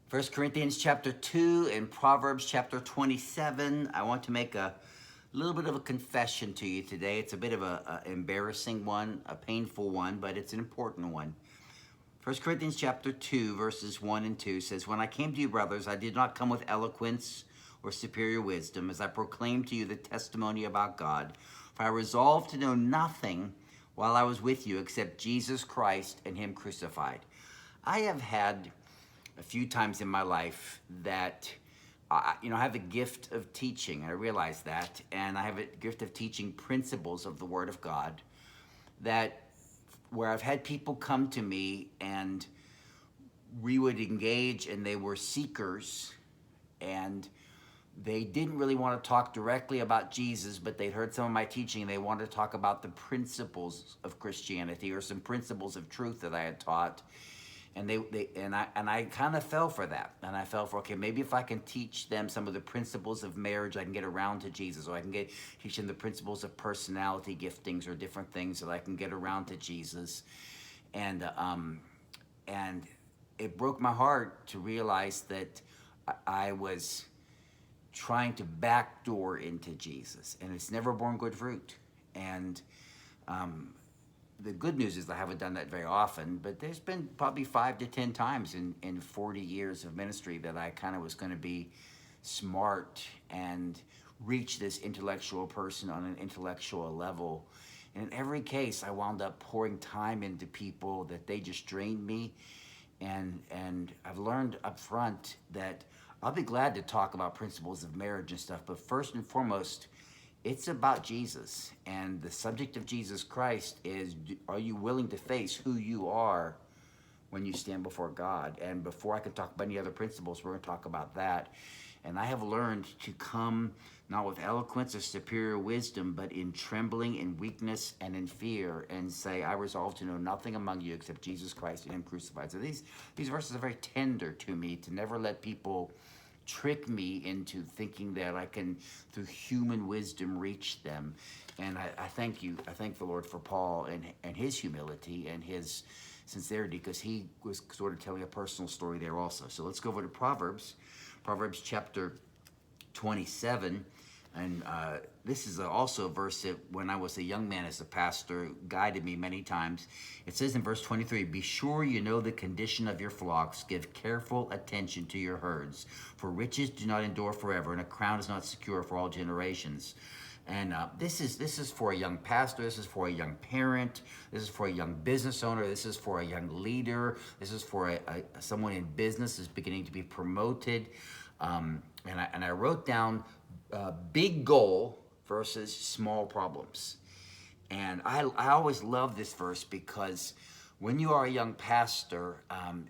First Corinthians chapter 2 and Proverbs chapter 27. I want to make a little bit of a confession to you today. It's a bit of a embarrassing one, a painful one, but it's an important one. First Corinthians chapter 2, verses 1 and 2 says, "When I came to you, brothers, I did not come with eloquence or superior wisdom, as I proclaimed to you the testimony about God. For I resolved to know nothing while I was with you except Jesus Christ and Him crucified." I have had a few times in my life that I have a gift of teaching. I realize that, and I have a gift of teaching principles of the Word of God. That where I've had people come to me and we would engage, and they were seekers, and they didn't really want to talk directly about Jesus, but they'd heard some of my teaching, and they wanted to talk about the principles of Christianity or some principles of truth that I had taught. And I kind of fell for that. And I fell for, okay, maybe if I can teach them some of the principles of marriage, I can get around to Jesus. Or I can teach them the principles of personality giftings or different things that I can get around to Jesus. And it broke my heart to realize that I was trying to backdoor into Jesus. And it's never borne good fruit. And the good news is I haven't done that very often, but there's been probably 5 to 10 times in 40 years of ministry that I kind of was going to be smart and reach this intellectual person on an intellectual level. And in every case, I wound up pouring time into people that they just drained me. And I've learned up front that I'll be glad to talk about principles of marriage and stuff, but first and foremost, it's about Jesus, and the subject of Jesus Christ is, are you willing to face who you are when you stand before God? And before I can talk about any other principles, we're going to talk about that. And I have learned to come not with eloquence or superior wisdom, but in trembling, in weakness, and in fear, and say, I resolve to know nothing among you except Jesus Christ and Him crucified. So these verses are very tender to me, to never let people trick me into thinking that I can, through human wisdom, reach them. And I thank you. I thank the Lord for Paul and his humility and his sincerity, because he was sort of telling a personal story there also. So let's go over to Proverbs chapter 27. And this is also a verse that when I was a young man as a pastor guided me many times. It says in verse 23, "Be sure you know the condition of your flocks. Give careful attention to your herds. For riches do not endure forever, and a crown is not secure for all generations." And this is for a young pastor. This is for a young parent. This is for a young business owner. This is for a young leader. This is for someone in business is beginning to be promoted. And I wrote down big goal versus small problems. And I always love this verse, because when you are a young pastor,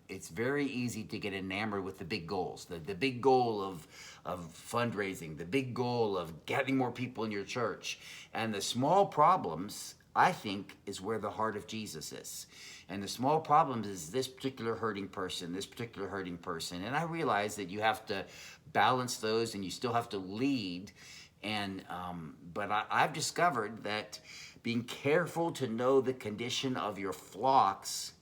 it's very easy to get enamored with the big goals, the big goal of fundraising, the big goal of getting more people in your church. And the small problems, I think, is where the heart of Jesus is. And the small problems is this particular hurting person, this particular hurting person. And I realize that you have to balance those, and you still have to lead. And but I've discovered that being careful to know the condition of your flocks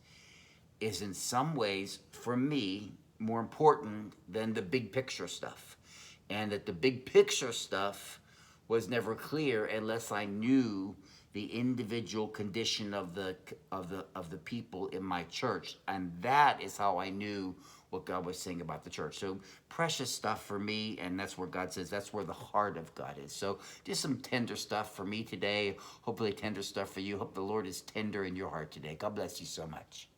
is in some ways, for me, more important than the big picture stuff. And that the big picture stuff was never clear unless I knew the individual condition of the people in my church. And that is how I knew what God was saying about the church. So precious stuff for me, and that's where God says that's where the heart of God is. So just some tender stuff for me today, hopefully tender stuff for you. Hope the Lord is tender in your heart today. God bless you so much.